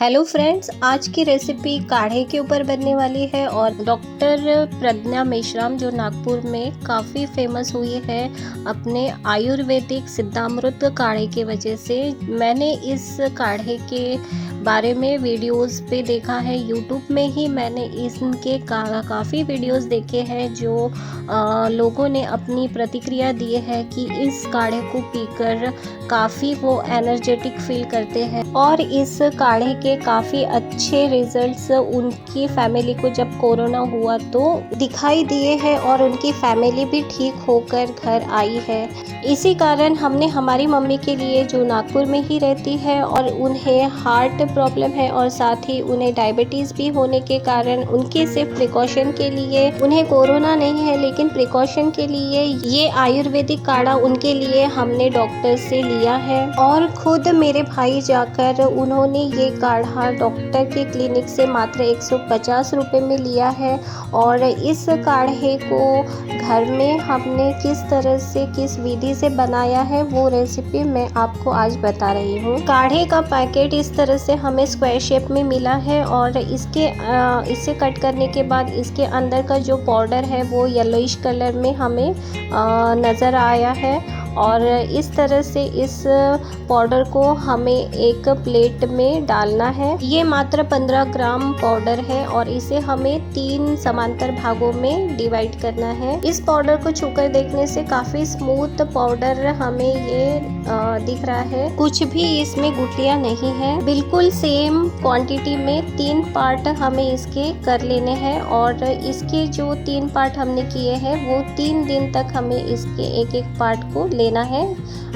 Hello friends, आज की recipe काढ़े के ऊपर बनने वाली है और डॉक्टर प्रज्ञा मेश्राम जो नागपुर में काफ़ी फेमस हुई है अपने आयुर्वेदिक सिद्धामृत काढ़े के वजह से। मैंने इस काढ़े के बारे में वीडियोस पे देखा है, यूट्यूब में ही मैंने इनके काफ़ी वीडियोस देखे हैं जो लोगों ने अपनी प्रतिक्रिया दी है कि इस काढ़े को पीकर काफ़ी वो एनर्जेटिक फील करते हैं और इस काढ़े के काफ़ी अच्छे रिजल्ट्स उनकी फैमिली को जब कोरोना हुआ तो दिखाई दिए हैं और उनकी फैमिली भी ठीक होकर घर आई है। इसी कारण हमने हमारी मम्मी के लिए जो नागपुर में ही रहती है और उन्हें हार्ट प्रॉब्लम है और साथ ही उन्हें डायबिटीज़ भी होने के कारण उनके सिर्फ प्रिकॉशन के लिए, उन्हें कोरोना नहीं है लेकिन प्रिकॉशन के लिए ये आयुर्वेदिक काढ़ा उनके लिए हमने डॉक्टर से लिया है। और खुद मेरे भाई जाकर उन्होंने ये काढ़ा डॉक्टर के क्लिनिक से मात्र 150 रुपये में लिया है। और इस काढ़े को घर में हमने किस तरह से किस विधि से बनाया है वो रेसिपी मैं आपको आज बता रही हूँ। काढ़े का पैकेट इस तरह से हमें स्क्वायर शेप में मिला है और इसे कट करने के बाद इसके अंदर का जो पाउडर है वो येलोइश कलर में हमें नज़र आया है। और इस तरह से इस पाउडर को हमें एक प्लेट में डालना है। ये मात्र 15 ग्राम पाउडर है और इसे हमें 3 समांतर भागों में डिवाइड करना है। इस पाउडर को छूकर देखने से काफ़ी स्मूथ पाउडर हमें ये दिख रहा है, कुछ भी इसमें गुठलियाँ नहीं है। बिल्कुल सेम क्वांटिटी में 3 पार्ट हमें इसके कर लेने हैं और इसके जो 3 पार्ट हमने किए हैं वो 3 दिन तक हमें इसके एक एक पार्ट को लेना है।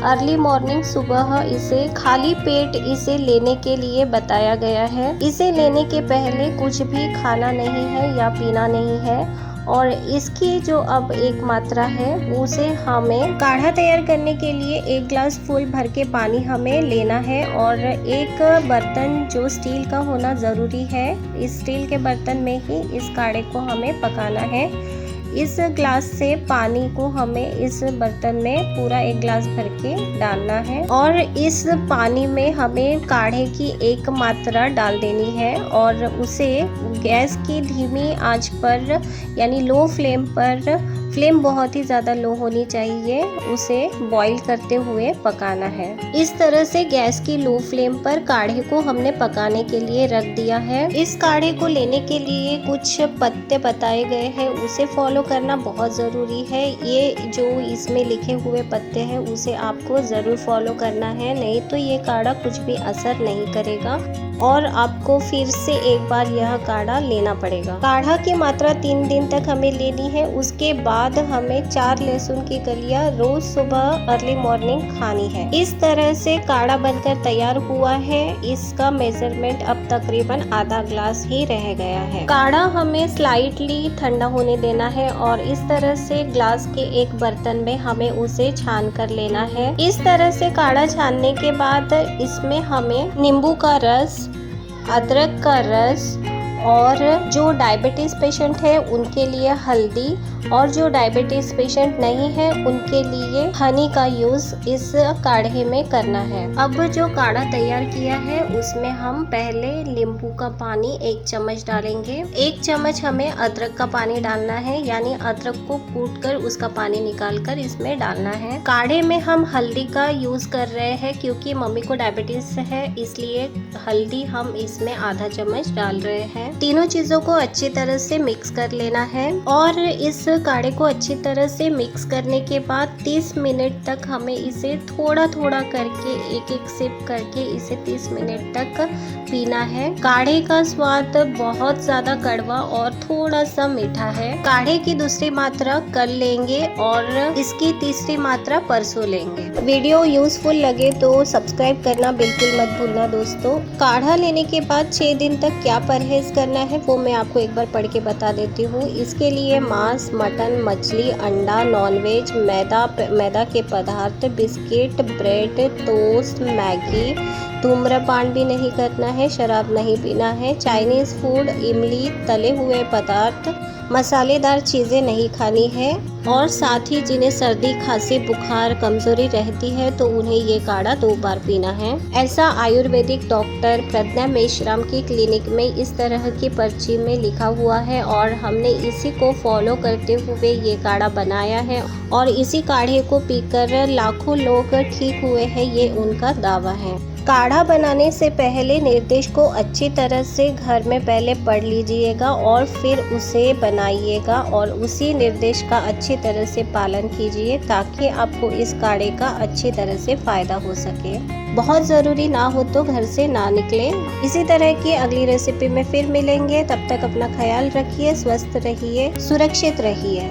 अर्ली मॉर्निंग सुबह इसे खाली पेट इसे लेने के लिए बताया गया है। इसे लेने के पहले कुछ भी खाना नहीं है या पीना नहीं है। और इसकी जो अब एक मात्रा है उसे हमें काढ़ा तैयार करने के लिए 1 ग्लास फुल भर के पानी हमें लेना है और एक बर्तन जो स्टील का होना ज़रूरी है। इस स्टील के बर्तन में ही इस काढ़े को हमें पकाना है। इस ग्लास से पानी को हमें इस बर्तन में पूरा 1 ग्लास भर के डालना है और इस पानी में हमें काढ़े की एक मात्रा डाल देनी है और उसे गैस की धीमी आंच पर यानी लो फ्लेम पर, फ्लेम बहुत ही ज़्यादा लो होनी चाहिए, उसे बॉईल करते हुए पकाना है। इस तरह से गैस की लो फ्लेम पर काढ़े को हमने पकाने के लिए रख दिया है। इस काढ़े को लेने के लिए कुछ पत्ते बताए गए हैं, उसे फॉलो करना बहुत ज़रूरी है। ये जो इसमें लिखे हुए पत्ते हैं उसे आपको ज़रूर फॉलो करना है, नहीं तो ये काढ़ा कुछ भी असर नहीं करेगा और आपको फिर से एक बार यह काढ़ा लेना पड़ेगा। काढ़ा की मात्रा 3 दिन तक हमें लेनी है। उसके बाद हमें 4 लहसुन की कलियां रोज सुबह अर्ली मॉर्निंग खानी है। इस तरह से काढ़ा बनकर तैयार हुआ है। इसका मेजरमेंट अब तकरीबन आधा ग्लास ही रह गया है। काढ़ा हमें स्लाइटली ठंडा होने देना है और इस तरह से ग्लास के एक बर्तन में हमें उसे छान कर लेना है। इस तरह से काढ़ा छानने के बाद इसमें हमें नींबू का रस, अदरक का रस और जो डायबिटीज़ पेशेंट है उनके लिए हल्दी और जो डायबिटीज़ पेशेंट नहीं है उनके लिए हनी का यूज़ इस काढ़े में करना है। अब जो काढ़ा तैयार किया है उसमें हम पहले नींबू का पानी 1 चम्मच डालेंगे। 1 चम्मच हमें अदरक का पानी डालना है, यानी अदरक को कूट कर उसका पानी निकाल कर इसमें डालना है। काढ़े में हम हल्दी का यूज़ कर रहे हैं क्योंकि मम्मी को डायबिटीज़ है, इसलिए हल्दी हम इसमें आधा चम्मच डाल रहे हैं। तीनों चीज़ों को अच्छी तरह से मिक्स कर लेना है और इस काढ़े को अच्छी तरह से मिक्स करने के बाद 30 मिनट तक हमें इसे थोड़ा थोड़ा करके एक एक सिप करके इसे 30 मिनट तक पीना है। काढ़े का स्वाद बहुत ज़्यादा कड़वा और थोड़ा सा मीठा है। काढ़े की दूसरी मात्रा कल लेंगे और इसकी तीसरी मात्रा परसों लेंगे। वीडियो यूजफुल लगे तो सब्सक्राइब करना बिल्कुल मत भूलना दोस्तों। काढ़ा लेने के बाद 6 दिन तक क्या परहेज करना है वो मैं आपको एक बार पढ़ के बता देती हूँ। इसके लिए मांस, मटन, मछली, अंडा, नॉनवेज, मैदा के पदार्थ, बिस्किट, ब्रेड, टोस्ट, मैगी, धूम्रपान भी नहीं करना है, शराब नहीं पीना है, चाइनीज़ फूड, इमली, तले हुए पदार्थ, मसालेदार चीज़ें नहीं खानी है और साथ ही जिन्हें सर्दी, खांसी, बुखार, कमजोरी रहती है तो उन्हें ये काढ़ा 2 बार पीना है। ऐसा आयुर्वेदिक डॉक्टर प्रज्ञा मेश्राम की क्लिनिक में इस तरह की पर्ची में लिखा हुआ है और हमने इसी को फॉलो करते हुए ये काढ़ा बनाया है और इसी काढ़े को पीकर लाखों लोग ठीक हुए हैं, ये उनका दावा है। काढ़ा बनाने से पहले निर्देश को अच्छी तरह से घर में पहले पढ़ लीजिएगा और फिर उसे बनाइएगा और उसी निर्देश का अच्छी तरह से पालन कीजिए ताकि आपको इस काढ़े का अच्छी तरह से फ़ायदा हो सके। बहुत ज़रूरी ना हो तो घर से ना निकले। इसी तरह की अगली रेसिपी में फिर मिलेंगे, तब तक अपना ख्याल रखिए, स्वस्थ रहिए, सुरक्षित रहिए।